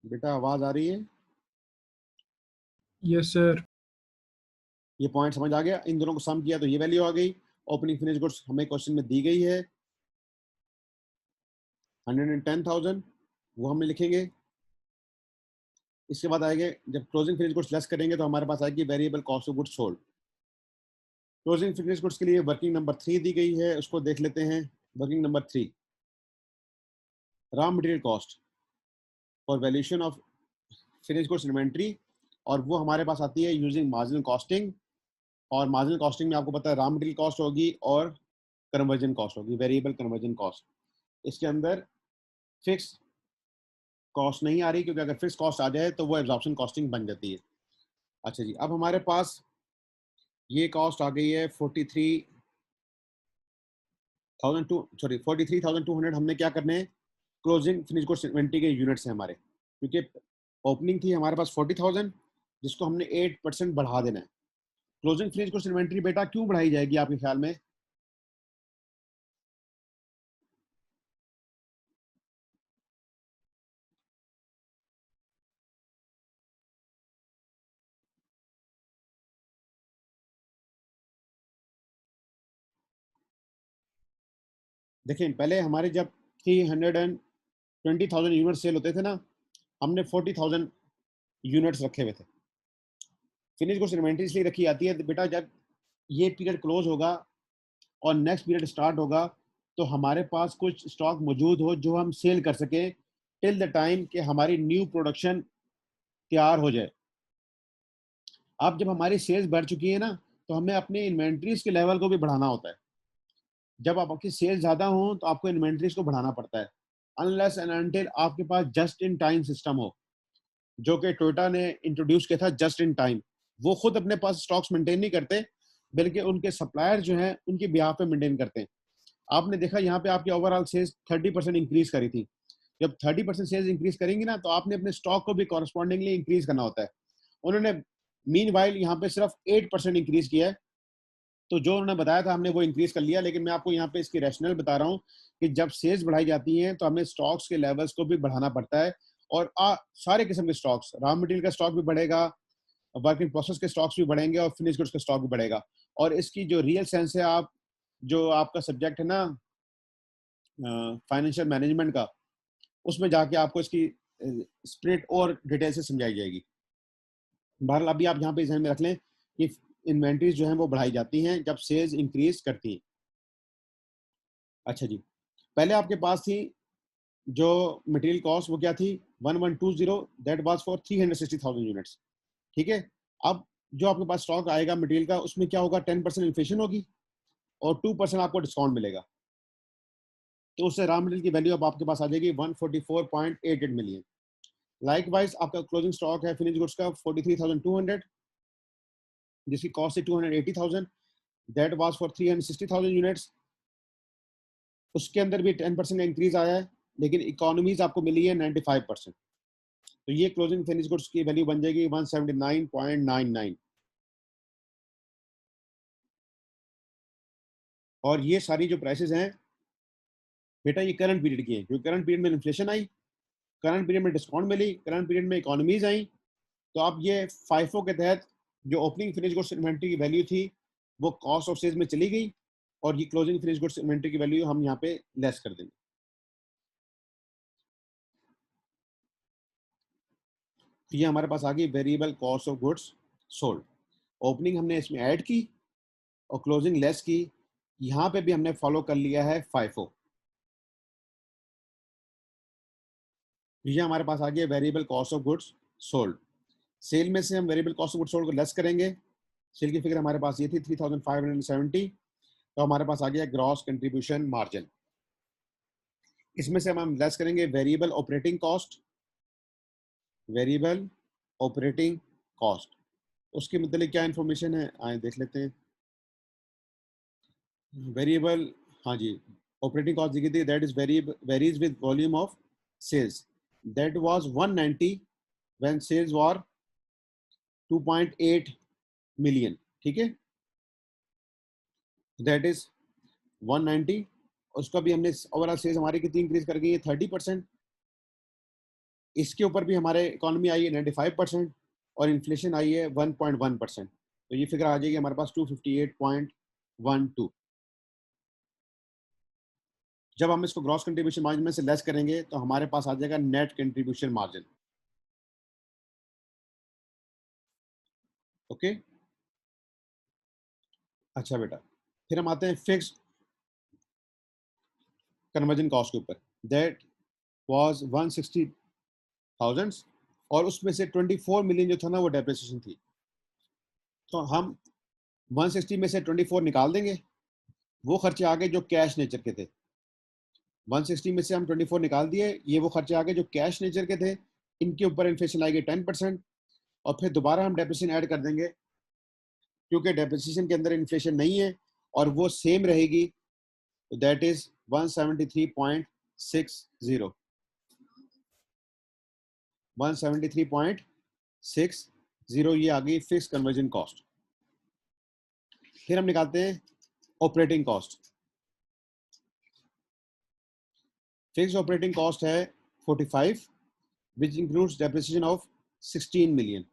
बेटा, आवाज आ रही है? Yes sir. ये पॉइंट समझ आ गया? इन दोनों को सम किया तो ये वैल्यू आ गई। ओपनिंग फिनिश गुड्स हमें क्वेश्चन में दी गई है 110,000, वो हम लिखेंगे। इसके बाद आएंगे, जब क्लोजिंग फिनिश गुड्स लेस करेंगे तो हमारे पास आएगी variable cost of goods sold. Closing finish goods के लिए वर्किंग नंबर 3 दी गई है, उसको देख लेते हैं। Working number 3, raw material cost for valuation of finish goods inventory, और वो हमारे पास आती है यूजिंग मार्जिनल कॉस्टिंग। और मार्जिनल कॉस्टिंग में आपको पता है रॉ मटेरियल कॉस्ट होगी और कन्वर्जन कॉस्ट होगी, वेरिएबल कन्वर्जन कॉस्ट। इसके अंदर फिक्स कॉस्ट नहीं आ रही, क्योंकि अगर फिक्स कॉस्ट आ जाए तो वो एब्जॉर्प्शन कॉस्टिंग बन जाती है। अच्छा जी, अब हमारे पास ये कॉस्ट आ गई है 43,200। हमने क्या करने हैं, क्लोजिंग फिनिश गुड्स इन्वेंट्री के यूनिट्स हैं हमारे, क्योंकि ओपनिंग थी हमारे पास 40,000, जिसको हमने 8% बढ़ा देना है। क्लोजिंग फिनिश गुड्स इन्वेंट्री बेटा क्यों बढ़ाई जाएगी आपके ख्याल में? देखें, पहले हमारे जब 320,000 यूनिट सेल होते थे ना, हमने 40,000 यूनिट्स रखे हुए थे। फिनिश गुड्स इन्वेंट्री इसलिए रखी जाती है बेटा, जब ये पीरियड क्लोज होगा और नेक्स्ट पीरियड स्टार्ट होगा, तो हमारे पास कुछ स्टॉक मौजूद हो जो हम सेल कर सकें टिल द टाइम कि हमारी न्यू प्रोडक्शन तैयार हो जाए। अब जब हमारी सेल्स बढ़ चुकी है ना, तो हमें अपने इन्वेंट्रीज के लेवल को भी बढ़ाना होता है। जब आपकी सेल्स ज़्यादा हो तो आपको इन्वेंट्रीज को बढ़ाना पड़ता है, अनलेस एंड अनटिल आपके पास जस्ट इन टाइम सिस्टम हो, जो कि टोयोटा ने इंट्रोड्यूस किया था। जस्ट इन टाइम, वो खुद अपने पास स्टॉक्स मेंटेन नहीं करते, बल्कि उनके सप्लायर जो हैं उनकी बिहाफ पे मेंटेन करते हैं। आपने देखा यहाँ पे आपकी ओवरऑल सेल्स 30% इंक्रीज करी थी। जब 30% सेल्स इंक्रीज करेंगी ना, तो आपने अपने स्टॉक को भी कॉरस्पॉन्डिंगली इंक्रीज करना होता है। उन्होंने मीन वाइल यहाँ पे सिर्फ 8% इंक्रीज किया है, तो जो उन्होंने बताया था हमने वो इंक्रीज कर लिया। लेकिन मैं आपको यहाँ पे इसकी रैशनल बता रहा हूँ कि जब सेल्स बढ़ाई जाती हैं तो हमें स्टॉक्स के लेवल्स को भी बढ़ाना पड़ता है, और सारे किस्म के स्टॉक्स, रॉ मटेरियल का स्टॉक भी बढ़ेगा, वर्क इन प्रोसेस के स्टॉक्स भी बढ़ेंगे, और फिनिश गुड्स का स्टॉक भी बढ़ेगा। और इसकी जो रियल सेंस है, आप जो आपका सब्जेक्ट है ना फाइनेंशियल मैनेजमेंट का, उसमें जाके आपको इसकी स्प्लिट और डिटेल से समझाई जाएगी। बहरहाल अभी आप यहाँ पे ध्यान में रख लें कि इन्वेंट्रीज जो हैं वो बढ़ाई जाती हैं जब सेल्स इंक्रीज करती हैं। अच्छा जी, पहले आपके पास थी जो मटेरियल कॉस्ट, वो क्या थी 1120, दैट वाज फॉर 360,000 यूनिट्स। ठीक है। अब जो आपके पास स्टॉक आएगा मटेरियल का, उसमें क्या होगा, 10% इन्फ्लेशन होगी और 2% आपको डिस्काउंट मिलेगा, तो उससे रॉ मटेरियल की वैल्यू अब आपके पास आ जाएगी 144.88 मिलियन। लाइकवाइज आपका क्लोजिंग स्टॉक है फिनिश गुड्स का 43,200, जिसकी कॉस्ट है 280,000, दैट वाज फॉर 360,000 यूनिट्स। उसके अंदर भी 10% का इंक्रीज आया है, लेकिन इकोनॉमीज आपको मिली है 95%। तो ये क्लोजिंग फिनिश गुड्स की वैल्यू बन जाएगी 179.99। और ये सारी जो प्राइसेस हैं बेटा, ये करंट पीरियड की है, क्योंकि करंट पीरियड में इन्फ्लेशन आई, करंट पीरियड में डिस्काउंट मिली, करंट पीरियड में इकोनॉमीज आई। तो अब ये फाइफो के तहत जो ओपनिंग फिनिश गुड्स इन्वेंट्री की वैल्यू थी वो कॉस्ट ऑफ सेल्स में चली गई, और ये क्लोजिंग फिनिश गुड्स इन्वेंट्री की वैल्यू हम यहाँ पे लेस कर देंगे। तो ये हमारे पास आ गई variable cost of goods sold. Opening हमने इसमें ऐड की और क्लोजिंग लेस की। यहाँ पे भी हमने फॉलो कर लिया है फाइफो। ये हमारे पास आ गया variable cost of goods sold. Sale में से हम variable cost of goods sold को लेस करेंगे। सेल की फिगर हमारे पास ये थी 3570। तो हमारे पास आ गया ग्रॉस कंट्रीब्यूशन मार्जिन। इसमें से हम लेस करेंगे variable operating cost. Variable operating cost, उसके मतलब क्या इंफॉर्मेशन है आए देख लेते हैं। वेरिएबल, हाँ जी, ऑपरेटिंग कॉस्ट दी थी that is varies with volume of sales. That was 190 when sales were 2.8 मिलियन। ठीक है, दैट इज 190। उसका भी हमने ओवरऑल सेल्स हमारी कितनी इंक्रीज कर गई है 30%। इसके ऊपर भी हमारे इकोनॉमी आई है 95% और इन्फ्लेशन आई है 1.1%। तो ये फिगर आ जाएगी हमारे पास 258.12। जब हम इसको ग्रॉस कंट्रीब्यूशन मार्जिन में से लेस करेंगे तो हमारे पास आ जाएगा नेट कंट्रीब्यूशन मार्जिन। ओके, अच्छा बेटा, फिर हम आते हैं फिक्स कन्वर्जन कॉस्ट के ऊपर। दैट वाज 160,000 और उसमें से 24 मिलियन जो था ना वो डेप्रिसिएशन थी। तो हम 160 में से 24 निकाल देंगे। वो खर्चे आ गए जो कैश नेचर के थे। 160 में से हम 24 निकाल दिए, ये वो खर्चे आ गए जो कैश नेचर के थे। इनके ऊपर इन्फ्लेशन आएगी 10% और फिर दोबारा हम डेप्रिसिएशन ऐड कर देंगे क्योंकि डेप्रिसिएशन के अंदर इन्फ्लेशन नहीं है और वो सेम रहेगी। तो दैट इज 173.60। 173.60 ये आ गई फिक्स कन्वर्जन कॉस्ट। फिर हम निकालते हैं operating cost. Fix operating cost है 45 which includes depreciation of 16 million.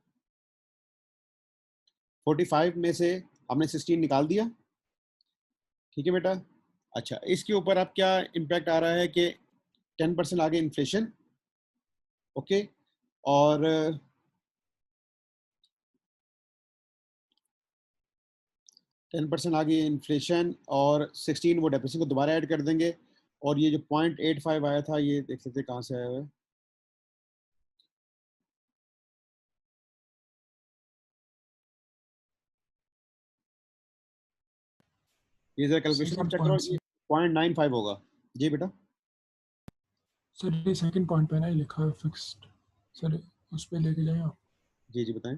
45 में से हमने 16 निकाल दिया। ठीक है बेटा, अच्छा इसके ऊपर अब क्या इम्पैक्ट आ रहा है कि 10% आगे इन्फ्लेशन। ओके, और 10% आगे इन्फ्लेशन और 16 वो डेप्रिसिएशन को दोबारा ऐड कर देंगे। और ये जो 0.85 आया था ये देख सकते कहाँ से आया हुआ है। ये जरा कैलकुलेशन आप सेकंड चेक करो, पॉइंट ये 0.95 होगा। जी बेटा, सर, ये सेकंड पॉइंट पे ना ये लिखा है फिक्स्ड। सर उस पे लेके जाएं आप। जी जी बताएं।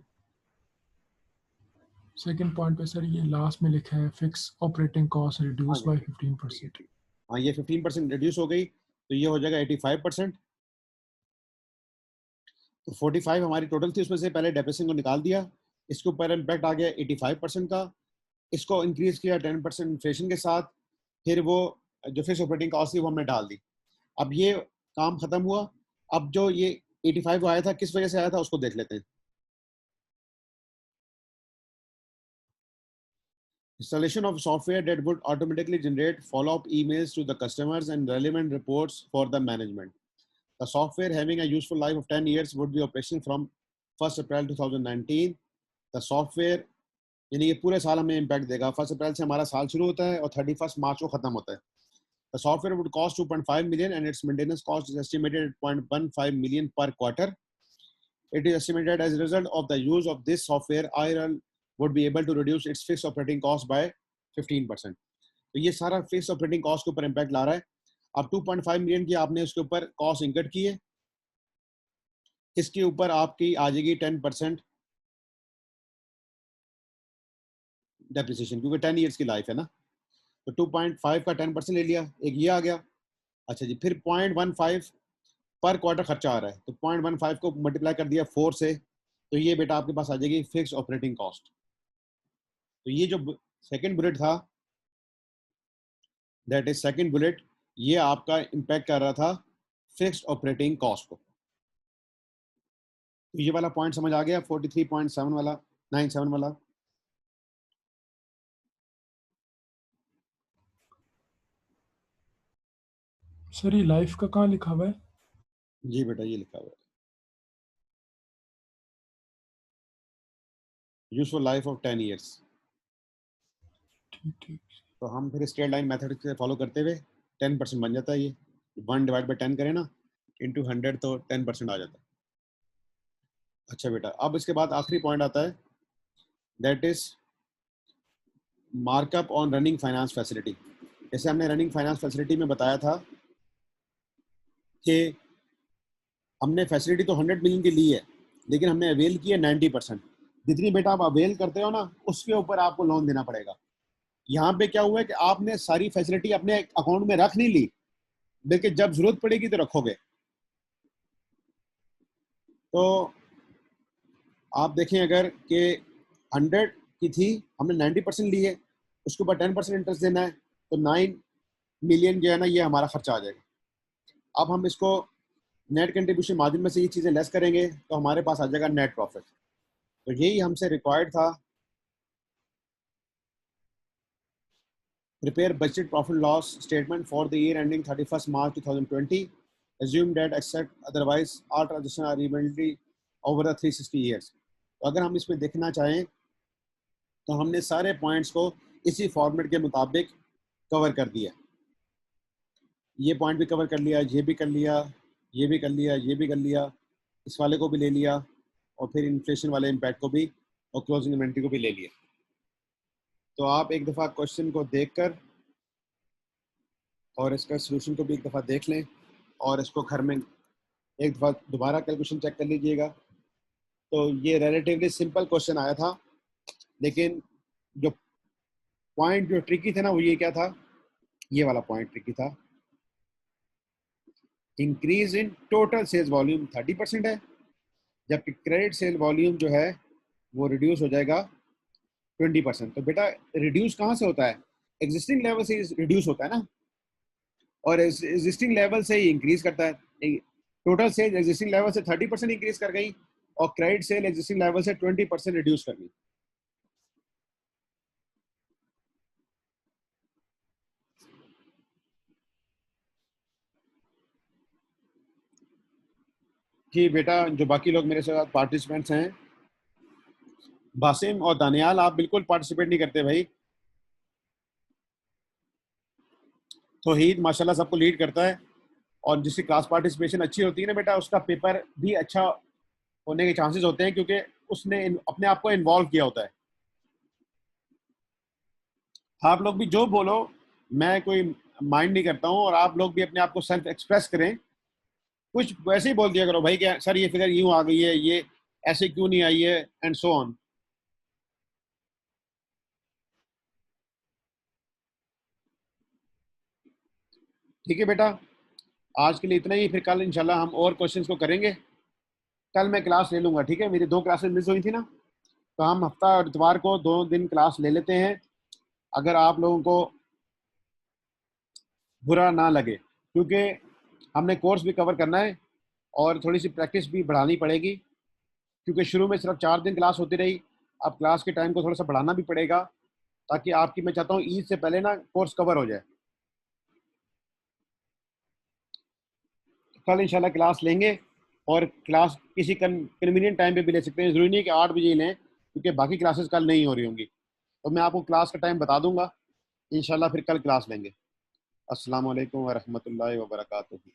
सेकंड पॉइंट पे सर ये लास्ट में लिखा है फिक्स ऑपरेटिंग कॉस्ट हाँ रिड्यूस जी बाय ठीक है 15%। ठीक है। हाँ ये 15% रिड्यूस हो गई तो ये हो जाएगा 85%। तो 45 हमारी टोटल थी, उसमें से पहले डेप्रिसिएशन को निकाल दिया। इसके ऊपर इम्पैक्ट आ गया 85% का। इसको इंक्रीज किया 10% इन्फ्लेशन के साथ। फिर वो जो फिक्स ऑपरेटिंग कॉस्ट थी वो हमने डाल दी। अब ये काम खत्म हुआ। अब जो ये 85 आया था किस वजह से आया था उसको देख लेते हैं। Installation of software that would automatically generate follow-up emails to the customers and relevant reports for the management. The software, having a useful life of 10 years, would be operational from 1st April 2019. The software यानी ये पूरे साल हमें impact देगा। 1 अप्रैल से हमारा साल शुरू होता है और 31 मार्च को खत्म होता है। The software would cost 2.5 million and its maintenance cost is estimated at 0.15 million per quarter. It is estimated as a result of the use of this software, IRL would be able to reduce its fixed operating cost by 15%. तो ये सारा fix operating cost के ऊपर impact ला रहा है। अब 2.5 million की आपने उसके ऊपर कॉस्ट इनकट की है, इसके ऊपर आपकी आ जाएगी 10% डेप्रिसिएशन क्योंकि 10 ईयर्स की लाइफ है ना। तो 2.5 का 10% ले लिया, एक ये आ गया। अच्छा जी, फिर 0.15 पर क्वार्टर खर्चा आ रहा है तो 0.15 को मल्टीप्लाई कर दिया 4 से। तो ये बेटा आपके पास आ जाएगी फिक्स ऑपरेटिंग कॉस्ट। तो ये जो सेकंड बुलेट था दैट इज सेकंड बुलेट, ये आपका इम्पैक्ट कर रहा था फिक्स्ड ऑपरेटिंग कॉस्ट को। तो ये वाला पॉइंट समझ आ गया 43.7 वाला 97 वाला। सर ये लाइफ का कहाँ लिखा हुआ है? जी बेटा ये लिखा हुआ है। Useful life of 10 years. ठीक ठीक। तो हम फिर स्ट्रेट लाइन मेथड से फॉलो करते हुए 10% बन जाता है ये। 1/10 करें ना इंटू 100 तो 10% आ जाता है। अच्छा बेटा, अब इसके बाद आखिरी पॉइंट आता है, that is markup on running finance facility. जैसे हमने रनिंग फाइनेंस फैसिलिटी में बताया था कि हमने फैसिलिटी तो 100 मिलियन की ली है, लेकिन हमने अवेल की है 90%। जितनी बेटा आप अवेल करते हो ना, उसके ऊपर आपको लोन देना पड़ेगा। यहाँ पे क्या हुआ है कि आपने सारी फैसिलिटी अपने अकाउंट में रख नहीं ली, बल्कि जब जरूरत पड़ेगी तो रखोगे। तो आप देखें अगर कि 100 की थी, हमने 90% ली है, उसके ऊपर 10% इंटरेस्ट देना है, तो 9 मिलियन जो है ना, ये हमारा खर्चा आ जाएगा। अब हम इसको नेट कंट्रीब्यूशन मार्जिन में से ये चीज़ें लेस करेंगे तो हमारे पास आ जाएगा नेट प्रॉफिट। तो यही हमसे रिक्वायर्ड था। Prepare budget profit loss statement for the year ending 31 March 2020, assume that except otherwise all transactions are evenly over the 360 years। तो अगर हम इसमें देखना चाहें तो हमने सारे पॉइंट्स को इसी फॉर्मेट के मुताबिक कवर कर दिया। ये पॉइंट भी कवर कर लिया, ये भी कर लिया, ये भी कर लिया, ये भी कर लिया, इस वाले को भी ले लिया, और फिर इन्फ्लेशन वाले इम्पैक्ट को भी और क्लोजिंग इन्वेंट्री को भी ले लिया। तो आप एक दफ़ा क्वेश्चन को देखकर और इसका सलूशन को भी एक दफ़ा देख लें, और इसको घर में एक दफ़ा दोबारा कैलकुलेशन चेक कर लीजिएगा। तो ये रिलेटिवली सिंपल क्वेश्चन आया था, लेकिन जो पॉइंट जो ट्रिकी थे ना, वो ये क्या था, ये वाला पॉइंट ट्रिकी था। Increase in total sales volume 30% है, जबकि क्रेडिट सेल वॉल्यूम जो है वो रिड्यूस हो जाएगा 20%। तो बेटा रिड्यूस कहाँ से होता है? एग्जिस्टिंग लेवल से रिड्यूस होता है ना, और एग्जिस्टिंग लेवल से ही इंक्रीज करता है। टोटल सेल एग्जिस्टिंग लेवल से 30% इंक्रीज कर गई, और क्रेडिट सेल एग्जिस्टिंग लेवल से 20% रिड्यूस कर गई। जी बेटा, जो बाकी लोग मेरे साथ पार्टिसिपेंट्स हैं, बासिम और दानियाल, आप बिल्कुल पार्टिसिपेट नहीं करते भाई। तौहीद माशाल्लाह सबको लीड करता है, और जिसकी क्लास पार्टिसिपेशन अच्छी होती है ना बेटा, उसका पेपर भी अच्छा होने के चांसेस होते हैं, क्योंकि उसने अपने आप को इन्वॉल्व किया होता है। आप लोग भी जो बोलो, मैं कोई माइंड नहीं करता हूँ, और आप लोग भी अपने आप को सेल्फ एक्सप्रेस करें। कुछ वैसे ही बोल दिया करो भाई, क्या सर ये फिगर यूं आ गई है, ये ऐसे क्यों नहीं आई है, एंड सो ऑन। ठीक है बेटा, आज के लिए इतना ही, फिर कल इंशाल्लाह हम और क्वेश्चंस को करेंगे। कल मैं क्लास ले लूँगा, ठीक है, मेरी 2 क्लासेस मिस हुई थी ना, तो हम हफ्ता और इतवार को 2 दिन क्लास ले लेते हैं, अगर आप लोगों को बुरा ना लगे, क्योंकि हमने कोर्स भी कवर करना है और थोड़ी सी प्रैक्टिस भी बढ़ानी पड़ेगी, क्योंकि शुरू में सिर्फ 4 दिन क्लास होती रही। अब क्लास के टाइम को थोड़ा सा बढ़ाना भी पड़ेगा, ताकि आपकी, मैं चाहता हूँ ईद से पहले ना कोर्स कवर हो जाए। कल इंशाल्लाह क्लास लेंगे, और क्लास किसी कन्वीनियंट टाइम पे भी ले सकते हैं, ज़रूरी नहीं कि 8 बजे ही लें, क्योंकि बाकी क्लासेस कल नहीं हो रही होंगी। तो मैं आपको क्लास का टाइम बता दूंगा इंशाल्लाह, फिर कल क्लास लेंगे। अस्सलाम वालेकुम व रहमतुल्लाहि व बरकातुहू।